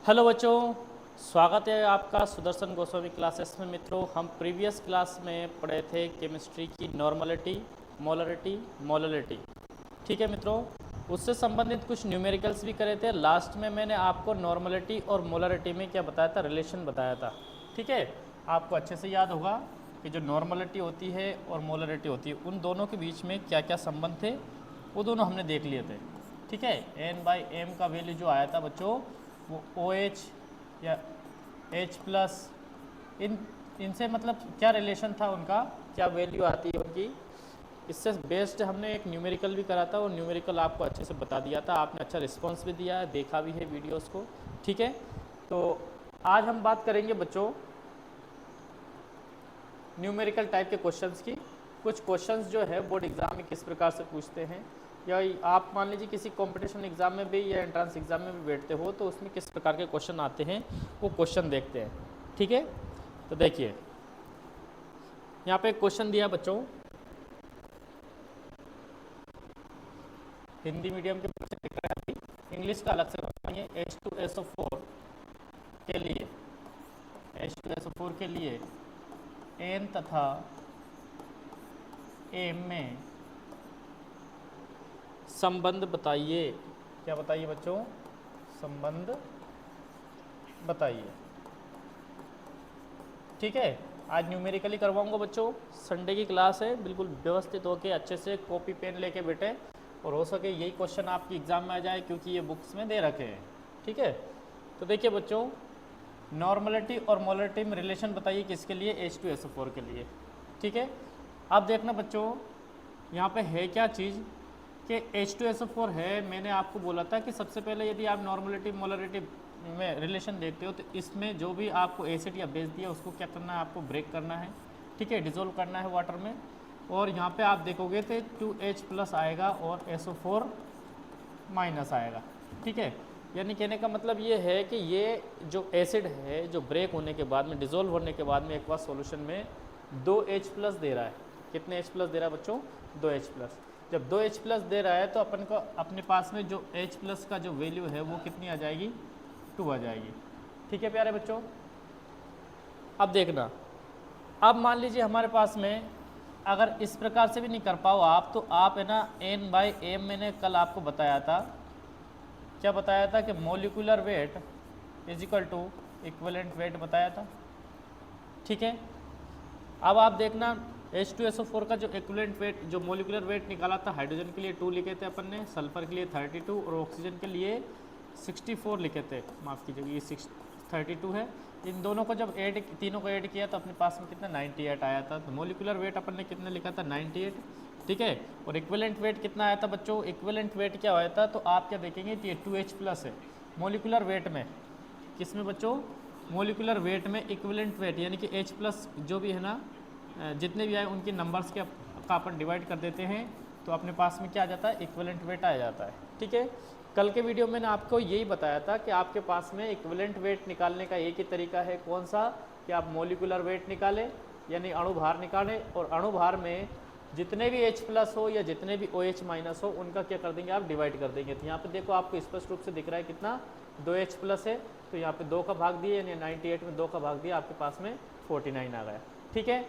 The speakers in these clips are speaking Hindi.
हेलो बच्चों, स्वागत है आपका सुदर्शन गोस्वामी क्लासेस में। मित्रों, हम प्रीवियस क्लास में पढ़े थे केमिस्ट्री की नॉर्मलिटी, मोलरिटी, मोलरिटी। ठीक है मित्रों, उससे संबंधित कुछ न्यूमेरिकल्स भी करे थे। लास्ट में मैंने आपको नॉर्मलिटी और मोलरिटी में क्या बताया था, रिलेशन बताया था। ठीक है, आपको अच्छे से याद होगा कि जो नॉर्मलिटी होती है और मोलरिटी होती है, उन दोनों के बीच में क्या क्या संबंध थे वो दोनों हमने देख लिए थे। ठीक है, n/m का वैल्यू जो आया था बच्चों, वो OH या H प्लस, इनसे मतलब क्या रिलेशन था उनका, क्या वैल्यू आती है उनकी, इससे बेस्ड हमने एक न्यूमेरिकल भी करा था। और न्यूमेरिकल आपको अच्छे से बता दिया था, आपने अच्छा रिस्पांस भी दिया है, देखा भी है वीडियोस को। ठीक है, तो आज हम बात करेंगे बच्चों न्यूमेरिकल टाइप के क्वेश्चंस की। कुछ क्वेश्चंस जो है बोर्ड एग्जाम में किस प्रकार से पूछते हैं, या आप मान लीजिए किसी कंपटीशन एग्जाम में भी या एंट्रेंस एग्जाम में भी बैठते हो तो उसमें किस प्रकार के क्वेश्चन आते हैं वो क्वेश्चन देखते हैं। ठीक है, तो देखिए यहाँ पे एक क्वेश्चन दिया बच्चों, हिंदी मीडियम के बच्चे दिख रहे हैं, अभी इंग्लिश का अलग से बताइए। H2SO4 के लिए, H2SO4 के लिए N तथा M में संबंध बताइए। क्या बताइए बच्चों, संबंध बताइए। ठीक है, आज न्यूमेरिकली करवाऊंगा बच्चों, संडे की क्लास है, बिल्कुल व्यवस्थित होके अच्छे से कॉपी पेन लेके बैठे, और हो सके यही क्वेश्चन आपकी एग्जाम में आ जाए क्योंकि ये बुक्स में दे रखे हैं। ठीक है, तो देखिए बच्चों, नॉर्मलिटी और मोलरिटी में रिलेशन बताइए किसके लिए, H2SO4 के लिए। ठीक है, अब देखना बच्चों यहाँ पे है क्या चीज़ कि H2SO4 है। मैंने आपको बोला था कि सबसे पहले यदि आप नॉर्मलिटी मोलरिटी में रिलेशन देखते हो तो इसमें जो भी आपको एसिड या बेस दिया उसको क्या करना है, आपको ब्रेक करना है। ठीक है, डिजोल्व करना है वाटर में, और यहाँ पे आप देखोगे तो 2H प्लस आएगा और SO4 माइनस आएगा। ठीक है, यानी कहने का मतलब ये है कि ये जो एसिड है जो ब्रेक होने के बाद में, डिजोल्व होने के बाद में एक बार सॉल्यूशन में 2H प्लस दे रहा है। कितने H प्लस दे रहा है बच्चों, 2H प्लस। जब 2H प्लस दे रहा है तो अपन को अपने पास में जो H प्लस का जो वैल्यू है वो कितनी आ जाएगी, 2 आ जाएगी। ठीक है प्यारे बच्चों, अब देखना, अब मान लीजिए हमारे पास में अगर इस प्रकार से भी नहीं कर पाओ आप, तो आप है ना N/M मैंने कल आपको बताया था, क्या बताया था कि molecular weight is equal to equivalent weight बताया था। ठीक है, अब आप देखना H2SO4 का जो इक्विवेलेंट वेट, जो मोलिकुलर वेट निकाला था, हाइड्रोजन के लिए 2 लिखे थे अपन ने, सल्फर के लिए 32 और ऑक्सीजन के लिए 64 लिखे थे। माफ़ कीजिएगा, ये 32 है। इन दोनों को जब ऐड, तीनों को ऐड किया तो अपने पास में कितना 98 आया था। तो मोलिकुलर वेट अपन ने कितना लिखा था, 98। ठीक है, और इक्विवेलेंट वेट कितना आया था बच्चों, इक्विवेलेंट वेट क्या आया था, तो आप क्या देखेंगे कि ये 2H प्लस है मोलिकुलर वेट में। किसमें बच्चों, मोलिकुलर वेट में इक्विवेलेंट वेट, यानी कि H प्लस जो भी है ना, जितने भी आए उनके नंबर्स के का अपन डिवाइड कर देते हैं तो अपने पास में क्या आ जाता है, इक्विवेलेंट वेट आ जाता है। ठीक है, कल के वीडियो में मैंने आपको यही बताया था कि आपके पास में इक्विवेलेंट वेट निकालने का एक ही तरीका है, कौन सा, कि आप मोलिकुलर वेट निकालें यानी अणुभार निकालें, और अणुभार में जितने भी H प्लस हो या जितने भी OH माइनस हो उनका क्या कर देंगे, आप डिवाइड कर देंगे। तो यहाँ पे देखो आपको स्पष्ट रूप से दिख रहा है कितना, 2H प्लस है, तो यहाँ पे 2 का भाग दिए, यानी 98 में 2 का भाग दिया, आपके पास में 49 आ गया। ठीक है,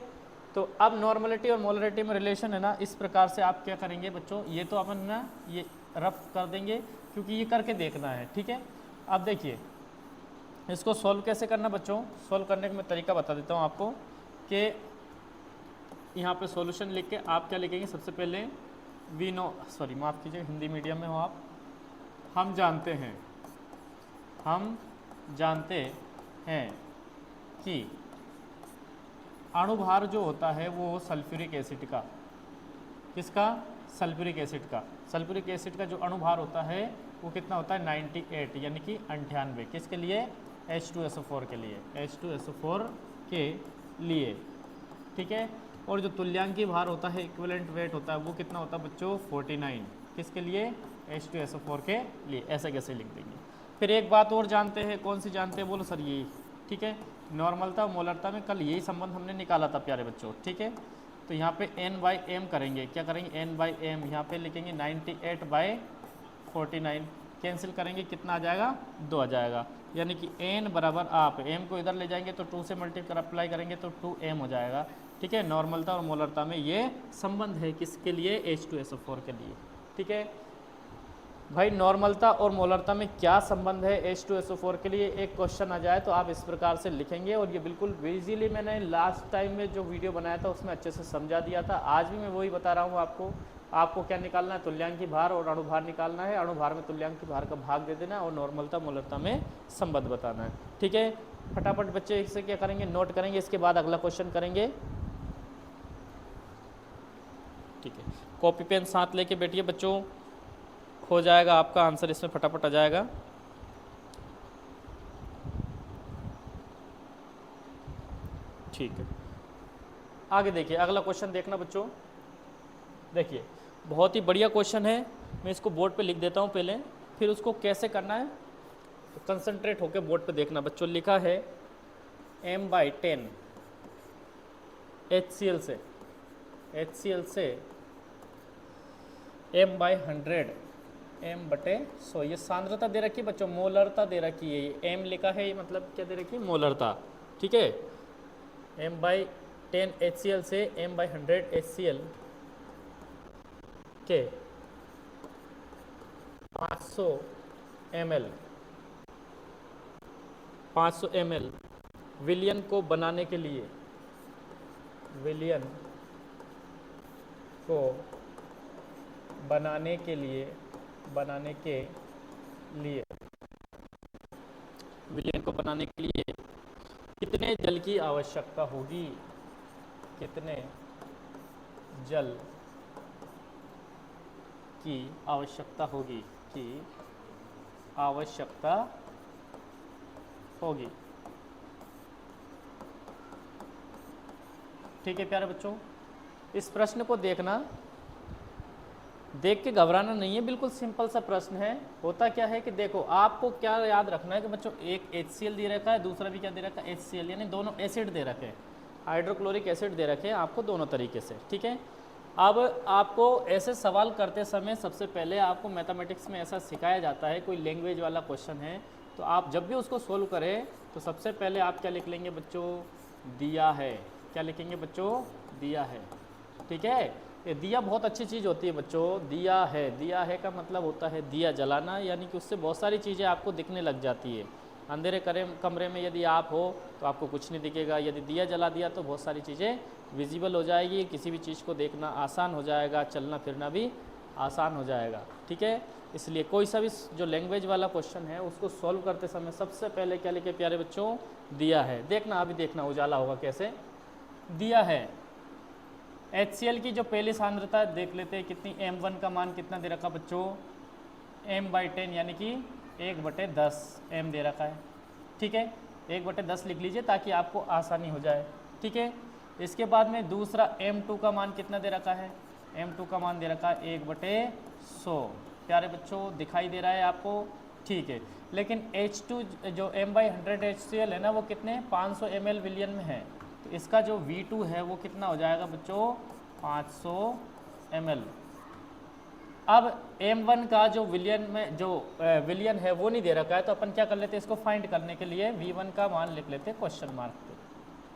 तो अब नॉर्मलिटी और मोलरिटी में रिलेशन है ना, इस प्रकार से आप क्या करेंगे बच्चों, ये तो अपन ना ये रफ कर देंगे क्योंकि ये करके देखना है। ठीक है, अब देखिए इसको सॉल्व कैसे करना बच्चों, सॉल्व करने का मैं तरीका बता देता हूँ आपको कि यहाँ पे सॉल्यूशन लिख के आप क्या लिखेंगे, सबसे पहले वी नो, सॉरी माफ़ कीजिए, हिंदी मीडियम में हो आप, हम जानते हैं कि अणुभार जो होता है वो सल्फ्यूरिक एसिड का, किसका, सल्फ्यूरिक एसिड का, सल्फ्यूरिक एसिड का जो अणुभार होता है वो कितना होता है, 98, यानी कि 98। किसके लिए, H2SO4 के लिए, H2SO4 के लिए। ठीक है, और जो तुल्यांकी भार होता है, इक्विवेलेंट वेट होता है, वो कितना होता है बच्चों, 49। किसके लिए, H2SO4 के लिए। ऐसा कैसे लिख देंगे। फिर एक बात और जानते हैं, कौन सी जानते हैं, बोलो सर यही। ठीक है, नॉर्मलता और मोलरता में कल यही संबंध हमने निकाला था प्यारे बच्चों। ठीक है, तो यहाँ पे N/M करेंगे, क्या करेंगे, N/M यहाँ पे लिखेंगे 98/49। कैंसिल करेंगे कितना आ जाएगा, 2 आ जाएगा। यानी कि n बराबर, आप m को इधर ले जाएंगे तो 2 से मल्टीप्लाई करेंगे तो 2m हो जाएगा। ठीक है, नॉर्मलता और मोलरता में ये संबंध है, किसके लिए, H2SO4 के लिए। ठीक है भाई, नॉर्मलता और मोलरता में क्या संबंध है H2SO4 के लिए, एक क्वेश्चन आ जाए तो आप इस प्रकार से लिखेंगे, और ये बिल्कुल इजीली मैंने लास्ट टाइम में जो वीडियो बनाया था उसमें अच्छे से समझा दिया था। आज भी मैं वही बता रहा हूँ आपको। आपको क्या निकालना है, तुल्यांकी भार और अणुभार निकालना है। अणुभार में तुल्यांकी भार का भाग दे देना है और नॉर्मलता मोलरता में संबंध बताना है। ठीक है, फटाफट बच्चे इससे क्या करेंगे, नोट करेंगे, इसके बाद अगला क्वेश्चन करेंगे। ठीक है, कॉपी पेन साथ लेके बैठिए बच्चों, हो जाएगा आपका आंसर इसमें फटाफट आ जाएगा। ठीक है, आगे देखिए, अगला क्वेश्चन देखना बच्चों। देखिए, बहुत ही बढ़िया क्वेश्चन है, मैं इसको बोर्ड पे लिख देता हूँ पहले, फिर उसको कैसे करना है तो कंसंट्रेट होकर बोर्ड पे देखना बच्चों। लिखा है m/10 HCl से m/100 m/100, ये सांद्रता दे रखी है बच्चों, मोलरता दे रखी है। ये m लिखा है, ये मतलब क्या दे रखी है, मोलरता। ठीक है, m/10 HCl से m/100 HCl के 500 ml विलयन को बनाने के लिए, विलयन को बनाने के लिए विलयन को बनाने के लिए कितने जल की आवश्यकता होगी, कितने जल की आवश्यकता होगी, ठीक है प्यारे बच्चों, इस प्रश्न को देखना, देख के घबराना नहीं है, बिल्कुल सिंपल सा प्रश्न है। होता क्या है कि देखो, आपको क्या याद रखना है कि बच्चों, एक HCl दे रखा है, दूसरा भी क्या दे रखा है, HCl, यानी दोनों एसिड दे रखे हैं, हाइड्रोक्लोरिक एसिड दे रखे हैं आपको दोनों तरीके से। ठीक है, अब आपको ऐसे सवाल करते समय सबसे पहले आपको मैथमेटिक्स में ऐसा सिखाया जाता है, कोई लैंग्वेज वाला क्वेश्चन है तो आप जब भी उसको सोल्व करें तो सबसे पहले आप क्या लिख लेंगे बच्चों, दिया है। क्या लिखेंगे बच्चों, दिया है। ठीक है, ये दिया बहुत अच्छी चीज़ होती है बच्चों, दिया है का मतलब होता है दिया जलाना, यानी कि उससे बहुत सारी चीज़ें आपको दिखने लग जाती है। अंधेरे कमरे में यदि आप हो तो आपको कुछ नहीं दिखेगा, यदि दिया जला दिया तो बहुत सारी चीज़ें विजिबल हो जाएगी, किसी भी चीज़ को देखना आसान हो जाएगा, चलना फिरना भी आसान हो जाएगा। ठीक है, इसलिए कोई सा भी जो लैंग्वेज वाला क्वेश्चन है उसको सॉल्व करते समय सबसे पहले क्या लिखे प्यारे बच्चों, दिया है। देखना, अभी देखना उजाला होगा कैसे, दिया है। HCl की जो पहली सांद्रता देख लेते हैं कितनी, m1 का मान कितना दे रखा बच्चों, m/10 यानी कि 1/10 m दे रखा है। ठीक है, 1/10 लिख लीजिए ताकि आपको आसानी हो जाए। ठीक है, इसके बाद में दूसरा m2 का मान कितना दे रखा है, m2 का मान दे रखा है 1/100। प्यारे बच्चों दिखाई दे रहा है आपको, ठीक है। लेकिन H2 जो m/100 HCl है ना, वो कितने 500 ml विलियन में है, तो इसका जो V2 है वो कितना हो जाएगा बच्चों, 500 ml। अब M1 का जो विलियन में जो विलियन है वो नहीं दे रखा है, तो अपन क्या कर लेते हैं, इसको फाइंड करने के लिए V1 का मान लिख लेते हैं क्वेश्चन मार्क पे।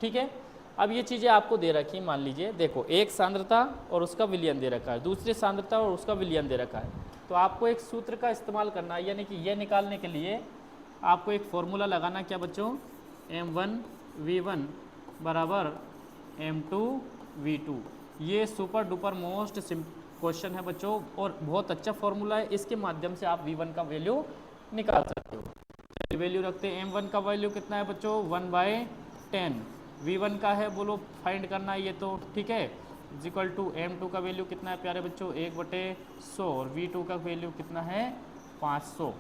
ठीक है, अब ये चीज़ें आपको दे रखी, मान लीजिए देखो, एक सांद्रता और उसका विलियन दे रखा है, दूसरी सांद्रता और उसका विलियन दे रखा है, तो आपको एक सूत्र का इस्तेमाल करना है, यानी कि ये निकालने के लिए आपको एक फॉर्मूला लगाना, क्या बच्चों, M1V1 बराबर M2V2। ये सुपर डुपर मोस्ट क्वेश्चन है बच्चों, और बहुत अच्छा फॉर्मूला है, इसके माध्यम से आप V1 का वैल्यू निकाल सकते हो। वैल्यू रखते हैं, M1 का वैल्यू कितना है बच्चों, 1/10। V1 का है, बोलो फाइंड करना है ये तो, ठीक है, इक्वल टू M2 का वैल्यू कितना है प्यारे बच्चों, 1/100, और V2 का वैल्यू कितना है, 500।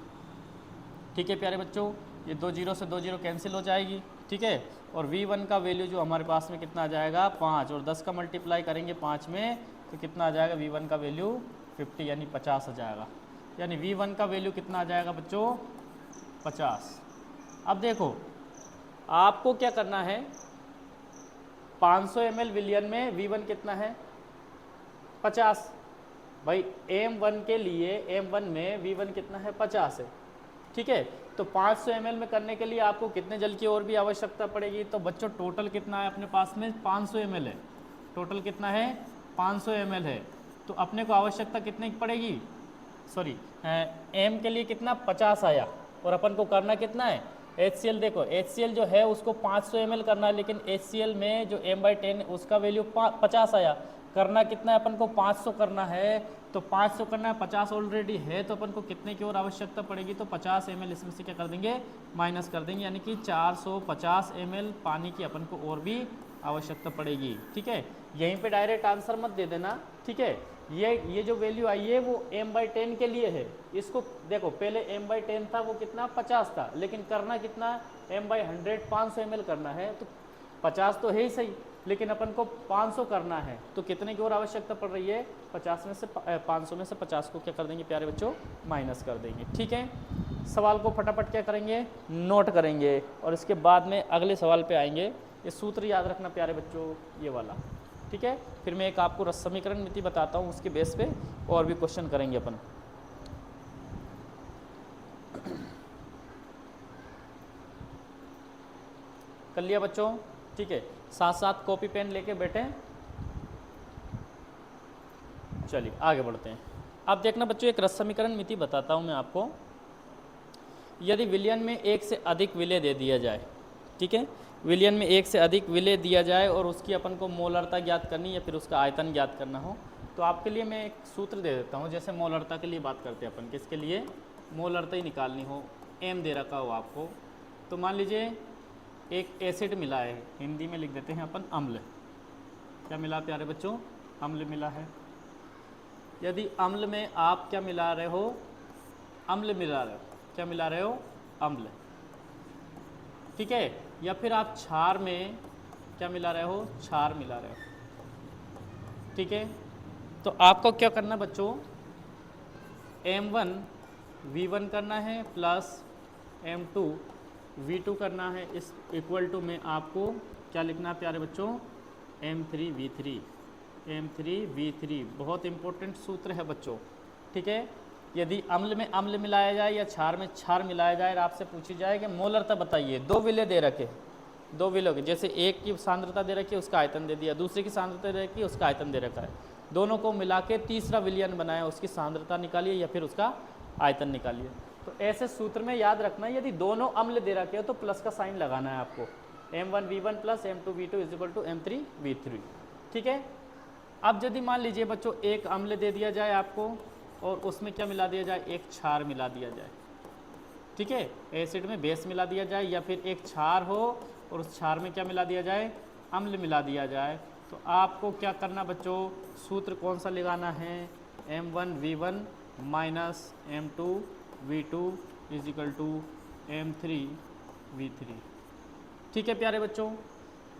ठीक है प्यारे बच्चों, ये 2 जीरो से 2 जीरो कैंसिल हो जाएगी। ठीक है, और V1 का वैल्यू जो हमारे पास में कितना आ जाएगा, 5, और 10 का मल्टीप्लाई करेंगे 5 में तो कितना आ जाएगा, V1 का वैल्यू 50 यानी 50 आ जाएगा। यानी V1 का वैल्यू कितना आ जाएगा बच्चों, 50। अब देखो आपको क्या करना है, 500 ml विलियन में V1 कितना है, 50, भाई M1 के लिए M1 में V1 कितना है 50 है, ठीक है। तो 500 ml में करने के लिए आपको कितने जल की और भी आवश्यकता पड़ेगी। तो बच्चों टोटल कितना है अपने पास में 500 ml है, टोटल कितना है 500 ml है। तो अपने को आवश्यकता कितने की पड़ेगी, सॉरी M के लिए कितना 50 आया और अपन को करना कितना है HCl। देखो HCl जो है उसको 500 ml करना है, लेकिन HCl में जो M/10 उसका वैल्यू 50 आया, करना कितना है अपन को 500 करना है। तो 500 करना है, 50 ऑलरेडी है, तो अपन को कितने की और आवश्यकता पड़ेगी। तो 50 ml इसमें से क्या कर देंगे माइनस कर देंगे, यानी कि 450 ml पानी की अपन को और भी आवश्यकता पड़ेगी, ठीक है। यहीं पे डायरेक्ट आंसर मत दे देना, ठीक है। ये जो वैल्यू आई है वो M/10 के लिए है। इसको देखो पहले M/10 था वो कितना 50 था, लेकिन करना कितना M/100 500 ml करना है। तो 50 तो है ही सही, लेकिन अपन को 500 करना है, तो कितने की और आवश्यकता पड़ रही है 50 में से 500 में से 50 को क्या कर देंगे प्यारे बच्चों माइनस कर देंगे, ठीक है। सवाल को फटाफट क्या करेंगे नोट करेंगे और इसके बाद में अगले सवाल पे आएंगे। ये सूत्र याद रखना प्यारे बच्चों ये वाला, ठीक है। फिर मैं एक आपको रस समीकरण मिति बताता हूँ, उसके बेस पे और भी क्वेश्चन करेंगे अपन। कर लिया बच्चों, ठीक है। साथ साथ कॉपी पेन लेके बैठे, चलिए आगे बढ़ते हैं। अब देखना बच्चों एक रस समीकरण मिति बताता हूँ मैं आपको। यदि विलयन में एक से अधिक विलय दे दिया जाए, ठीक है, विलयन में एक से अधिक विलय दिया जाए और उसकी अपन को मोलरता ज्ञात करनी या फिर उसका आयतन ज्ञात करना हो, तो आपके लिए मैं एक सूत्र दे देता हूँ। जैसे मोलरता के लिए बात करते हैं अपन, किसके लिए मोलरता ही निकालनी हो, M दे रखा हो आपको। तो मान लीजिए एक एसिड मिला है, हिंदी में लिख देते हैं अपन अम्ल। क्या मिला प्यारे बच्चों अम्ल मिला है। यदि अम्ल में आप क्या मिला रहे हो अम्ल मिला रहे हो, क्या मिला रहे हो अम्ल, ठीक है। या फिर आप क्षार में क्या मिला रहे हो क्षार मिला रहे हो, ठीक है। तो आपको क्या करना बच्चों M1 V1 करना है प्लस M2 V2 करना है। इस इक्वल टू में आपको क्या लिखना है प्यारे बच्चों M3 V3 बहुत इंपॉर्टेंट सूत्र है बच्चों, ठीक है। यदि अम्ल में अम्ल मिलाया जाए या क्षार में क्षार मिलाया जाए और आपसे पूछी जाए कि मोलरता बताइए, दो विलय दे रखे, दो विलय जैसे एक की सांद्रता दे रखी है उसका आयतन दे दिया, दूसरे की सांद्रता दे रखी है उसका आयतन दे रखा है, दोनों को मिला के तीसरा विलयन बनाया, उसकी सांद्रता निकालिए या फिर उसका आयतन निकालिए। तो ऐसे सूत्र में याद रखना यदि दोनों अम्ल दे रखे हो तो प्लस का साइन लगाना है आपको, M1 V1 plus M2 V2 is equal to M3 V3, ठीक है। अब यदि मान लीजिए बच्चों एक अम्ल दे दिया जाए आपको और उसमें क्या मिला दिया जाए एक क्षार मिला दिया जाए, ठीक है। एसिड में बेस मिला दिया जाए या फिर एक क्षार हो और उस क्षार में क्या मिला दिया जाए अम्ल मिला दिया जाए, तो आपको क्या करना बच्चों सूत्र कौन सा लगाना है M1 V1 minus M2 V2 is equal to M3 V3, ठीक है प्यारे बच्चों।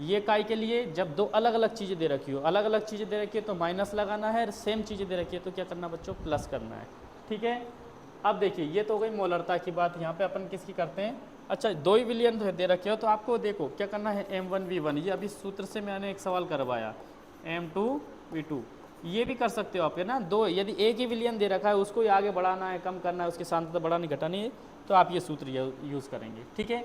ये काई के लिए जब दो अलग अलग चीज़ें दे रखी हो, अलग अलग चीज़ें दे रखी है तो माइनस लगाना है, सेम चीज़ें दे रखी है तो क्या करना बच्चों प्लस करना है, ठीक है। अब देखिए ये तो हो गई मोलरता की बात। यहाँ पे अपन किसकी करते हैं, अच्छा दो ही विलयन दे रखे हो तो आपको देखो क्या करना है M1 V1, ये अभी सूत्र से मैंने एक सवाल करवाया M2 V2, ये भी कर सकते हो आप है ना। दो यदि एक ही विलयन दे रखा है उसको ही आगे बढ़ाना है कम करना है, उसकी सांद्रता बढ़ानी घटानी है, तो आप ये सूत्र यूज़ करेंगे, ठीक है।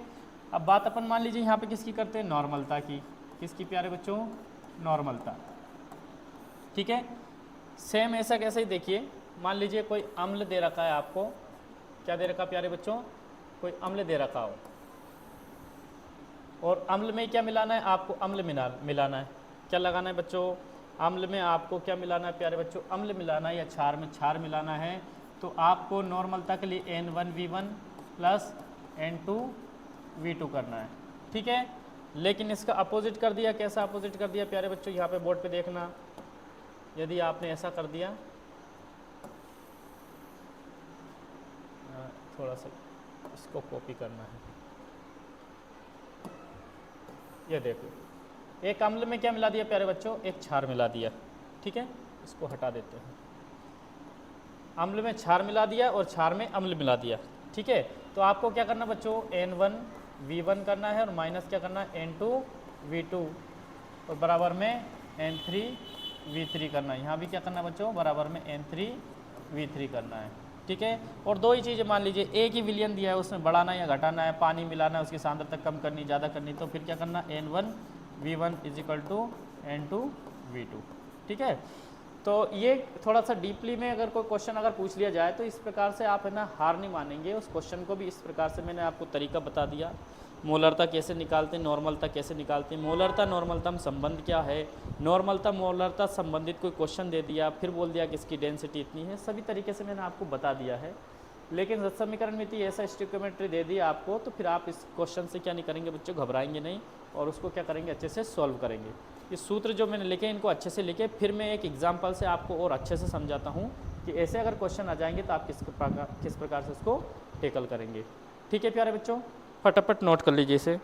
अब बात अपन मान लीजिए यहाँ पे किसकी करते हैं नॉर्मलता की, किसकी प्यारे बच्चों नॉर्मलता, ठीक है। सेम ऐसा कैसे ही देखिए, मान लीजिए कोई अम्ल दे रखा है आपको, क्या दे रखा प्यारे बच्चों कोई अम्ल दे रखा हो और अम्ल में क्या मिलाना है आपको अम्ल मिलाना है, क्या लगाना है बच्चों अम्ल में आपको क्या मिलाना है प्यारे बच्चों अम्ल मिलाना है या क्षार में क्षार मिलाना है। तो आपको नॉर्मलता के लिए N1 V1 plus N2 V2 करना है, ठीक है। लेकिन इसका अपोजिट कर दिया, कैसा अपोजिट कर दिया प्यारे बच्चों यहाँ पे बोर्ड पे देखना, यदि आपने ऐसा कर दिया थोड़ा सा इसको कॉपी करना है, ये देखो एक अम्ल में क्या मिला दिया प्यारे बच्चों एक क्षार मिला दिया, ठीक है। इसको हटा देते हैं, अम्ल में क्षार मिला दिया और क्षार में अम्ल मिला दिया, ठीक है। तो आपको क्या करना बच्चों N1 V1 करना है और माइनस क्या करना है N2 V2 और बराबर में M3 V3 करना है, यहाँ भी क्या करना है बच्चों, बराबर में N3V3 करना है। ठीक है, और दो ही चीज़ें मान लीजिए, एक ही विलियन दिया है, उसमें बढ़ाना या घटाना है, पानी मिलाना है, उसकी सांद्रता कम करनी ज़्यादा करनी, तो फिर क्या करना, N1V1 = N2V2। ठीक है, तो ये थोड़ा सा डीपली में अगर कोई क्वेश्चन अगर पूछ लिया जाए तो इस प्रकार से आप है ना हार नहीं मानेंगे। उस क्वेश्चन को भी इस प्रकार से मैंने आपको तरीका बता दिया, मोलरता कैसे निकालते हैं, नॉर्मलता कैसे निकालते हैं, मोलरता नॉर्मलता में संबंध क्या है, नॉर्मलता मोलरता संबंधित कोई क्वेश्चन दे दिया फिर बोल दिया कि इसकी डेंसिटी इतनी है, सभी तरीके से मैंने आपको बता दिया है। लेकिन समीकरण मिति ऐसा स्टिक्योमेट्री दे दिया आपको, तो फिर आप इस क्वेश्चन से क्या नहीं करेंगे बच्चों, घबराएंगे नहीं और उसको क्या करेंगे, अच्छे से सॉल्व करेंगे। ये सूत्र जो मैंने लिखे इनको अच्छे से लिखे, फिर मैं एक एग्जाम्पल से आपको और अच्छे से समझाता हूँ कि ऐसे अगर क्वेश्चन आ जाएंगे तो आप किस प्रकार से उसको टेकल करेंगे। ठीक है प्यारे बच्चों, फटाफट नोट कर लीजिए इसे।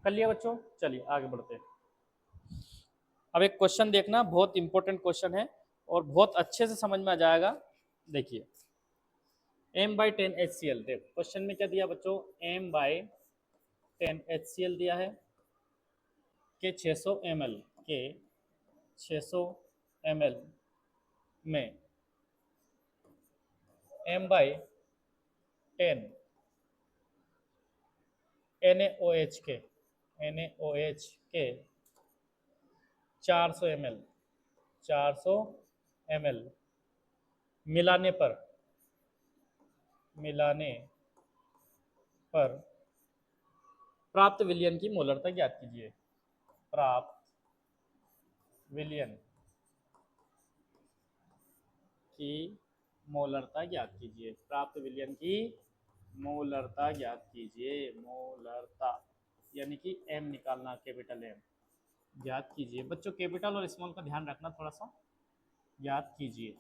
कर लिया बच्चों, चलिए आगे बढ़ते हैं। अब एक क्वेश्चन देखना, बहुत इंपॉर्टेंट क्वेश्चन है और बहुत अच्छे से समझ में आ जाएगा। देखिए m/10 HCl, देखो क्वेश्चन में क्या दिया बच्चों, m/10 HCl दिया है के 600 ml के 600 ml में m/10 NaOH के 400 ml मिलाने पर प्राप्त विलयन की मोलरता ज्ञात कीजिए। प्राप्त विलयन की मोलरता ज्ञात कीजिए। प्राप्त विलयन की मोलरता ज्ञात कीजिए। मोलरता यानी कि m निकालना, कैपिटल M ज्ञात कीजिए। बच्चों कैपिटल और स्मॉल का ध्यान रखना थोड़ा सा, ज्ञात कीजिए।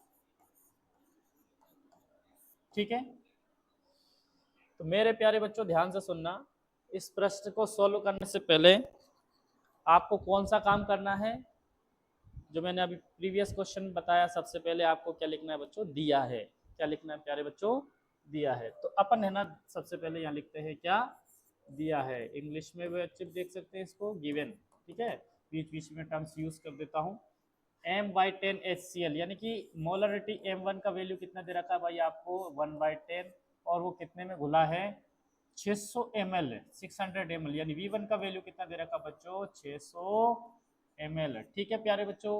ठीक है, तो मेरे प्यारे बच्चों ध्यान से सुनना, इस प्रश्न को सॉल्व करने से पहले आपको कौन सा काम करना है, जो मैंने अभी प्रीवियस क्वेश्चन बताया, सबसे पहले आपको क्या लिखना है बच्चों, दिया है। क्या लिखना है प्यारे बच्चों, दिया है। तो अपन है ना सबसे पहले यहाँ लिखते हैं क्या, दिया है। इंग्लिश में भी अच्छे देख सकते हैं इसको, गिवन। ठीक है, बीच बीच में टर्म्स यूज कर देता हूँ। m/10 HCl यानी कि मोलरिटी m1 का वैल्यू कितना दे रखा है भाई आपको, 1/10, और वो कितने में घुला है, 600 ml, 600 ml, यानी V1 का वैल्यू कितना दे रखा बच्चों, 600 ml। ठीक है प्यारे बच्चों,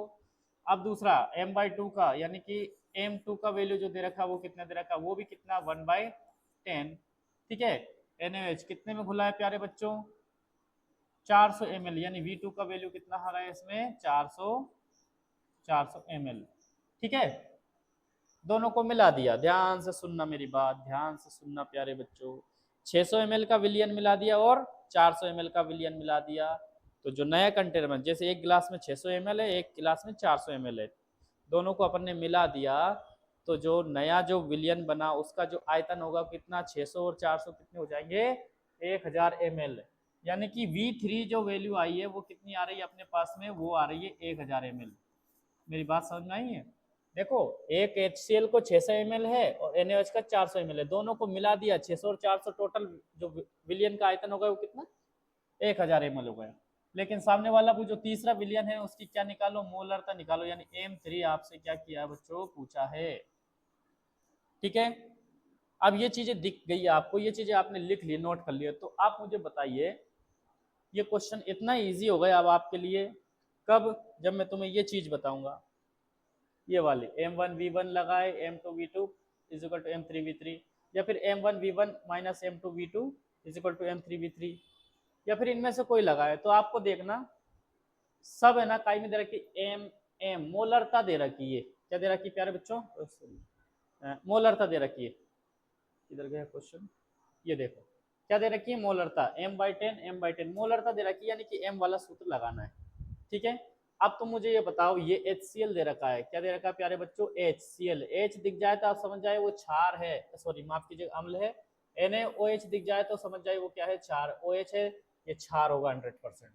अब दूसरा m/2 का यानी कि m2 का वैल्यू जो दे रखा वो कितना दे रखा, वो भी कितना, 1/10। ठीक है, NaOH कितने में घुला है प्यारे बच्चों, 400 ml, यानी V2 का वैल्यू कितना आ रहा है इसमें, 400 ml। ठीक है, दोनों को मिला दिया। ध्यान से सुनना मेरी बात, ध्यान से सुनना प्यारे बच्चों, 600 ml का विलियन मिला दिया और 400 ml का विलियन मिला दिया। तो जो नया कंटेनर में, जैसे एक गिलास में 600 ml है, एक गिलास में 400 ml है, दोनों को अपन ने मिला दिया, तो जो नया जो विलियन बना उसका जो आयतन होगा कितना, 600 और 400 कितने हो जाएंगे, 1000 ml। यानी कि V3 जो वैल्यू आई है वो कितनी आ रही है अपने पास में, वो आ रही है 1000 ml। मेरी बात समझ में आई है। देखो एक HCl को 600 ml है और NaOH का 400 ml है, दोनों को मिला दिया, 600 और 400 टोटल जो विलियन का आयतन होगा वो कितना, 1000 ml हो गया। लेकिन सामने वाला वो जो तीसरा विलियन है उसकी क्या निकालो, मोलरता निकालो, यानी m3 आपसे क्या किया बच्चों, पूछा है। ठीक है, अब ये चीजें दिख गई आपको, ये चीजें आपने लिख ली, नोट कर लिया, तो आप मुझे बताइए ये क्वेश्चन इतना इजी हो गया अब आपके लिए कब, जब मैं तुम्हें ये चीज बताऊंगा, ये वाले m1v1 लगाए m2v2 = m3v3, या फिर m1v1 - m2v2 = m3v3, या फिर इनमें से कोई लगाए। तो आपको देखना सब है ना काई में दे रखी, m मोलरता दे रखी है। क्या दे रखी प्यारे बच्चों, मोलरता दे रखी है। इधर गया क्वेश्चन, ये देखो क्या दे रखी है, मोलरता m/10 मोलरता दे रखी है, यानी कि m वाला सूत्र लगाना है। ठीक है, अब तुम मुझे ये बताओ, ये HCl दे रखा है, क्या दे रखा है प्यारे बच्चों, HCl। H दिख जाए तो आप समझ जाए वो क्षार है, सॉरी माफ कीजिए अम्ल है। NaOH दिख जाए तो समझ जाए वो क्या है, क्षार। OH है, ये क्षार होगा 100%।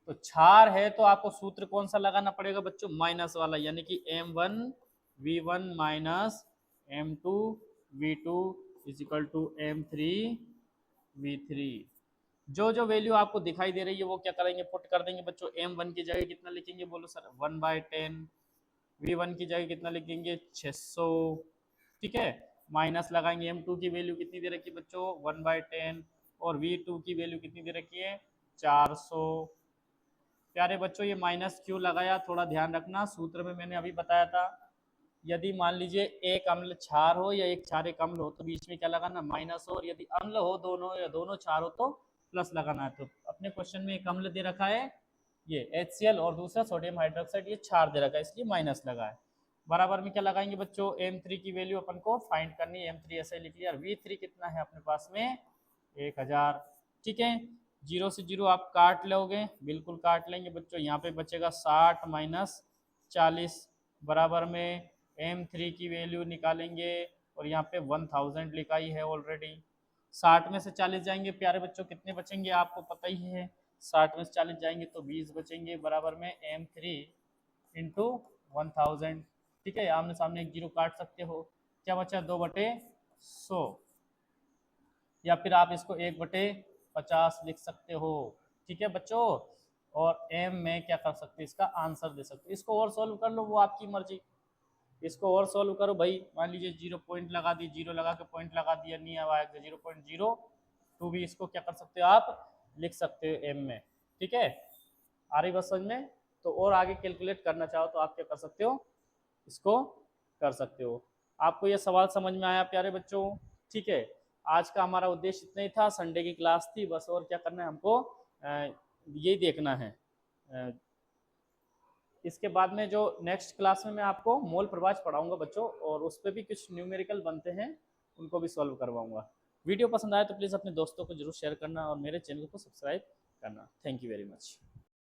तो क्षार है तो आपको सूत्र कौन सा लगाना पड़ेगा बच्चों, माइनस वाला, यानी कि m1v1 - m2v2 is equal to M3V3। जो जो वैल्यू आपको दिखाई दे रही है वो क्या करेंगे, पुट कर देंगे बच्चों। M1 की जगह कितना लिखेंगे, बोलो सर 1/10। V1 की जगह कितना लिखेंगे, 600। ठीक है, माइनस लगाएंगे। M2 की वैल्यू कितनी दे रखी है बच्चों, 1/10। और V2 की वैल्यू कितनी दे रखी है, 400। प्यारे बच्चों ये माइनस क्यों लगाया, थोड़ा ध्यान रखना, सूत्र में मैंने अभी बताया था, यदि मान लीजिए एक अम्ल क्षार हो या एक क्षार एक अम्ल हो तो बीच में क्या लगाना, माइनस हो। और यदि अम्ल हो दोनों या दोनों क्षार हो तो प्लस लगाना है। तो अपने क्वेश्चन में एक अम्ल दे रखा है ये HCl और दूसरा सोडियम हाइड्रोक्साइड, ये क्षार दे रखा है इसलिए माइनस लगा है। बराबर में क्या लगाएंगे बच्चों, M3 की वैल्यू अपन को फाइंड करनी है। M3 ऐसे लिख लिया। V3 कितना है अपने पास में, 1000। ठीक है, 0 से 0 आप काट लोगे, बिल्कुल काट लेंगे बच्चों। यहाँ पे बचेगा 60 माइनस 40, बराबर में M3 की वैल्यू निकालेंगे और यहाँ पे 1000 लिखा ही है ऑलरेडी। 60 में से 40 जाएंगे प्यारे बच्चों, कितने बचेंगे आपको पता ही है, 60 में से 40 जाएंगे तो 20 बचेंगे, बराबर में M3 इंटू 1000। ठीक है, आमने सामने एक जीरो काट सकते हो, क्या बचा 2/100, या फिर आप इसको 1/50 लिख सकते हो। ठीक है बच्चों, और M में क्या कर सकते हैं, इसका आंसर दे सकते हो। इसको और सॉल्व कर लो, वो आपकी मर्जी, इसको और सॉल्व करो भाई। मान लीजिए 0 पॉइंट लगा दी, 0 लगा के पॉइंट लगा दिया, नहीं आएगा 0.02 भी इसको क्या कर सकते हो आप लिख सकते हो M में। ठीक है, आ रही बात समझ में। तो और आगे कैलकुलेट करना चाहो तो आप क्या कर सकते हो, इसको कर सकते हो। आपको ये सवाल समझ में आया प्यारे बच्चों। ठीक है, आज का हमारा उद्देश्य इतना ही था, संडे की क्लास थी बस, और क्या करना है हमको ये देखना है। इसके बाद में जो नेक्स्ट क्लास में मैं आपको मोल प्रभाज पढ़ाऊंगा बच्चों, और उस पर भी कुछ न्यूमेरिकल बनते हैं, उनको भी सॉल्व करवाऊंगा। वीडियो पसंद आए तो प्लीज़ अपने दोस्तों को जरूर शेयर करना और मेरे चैनल को सब्सक्राइब करना। Thank you very much.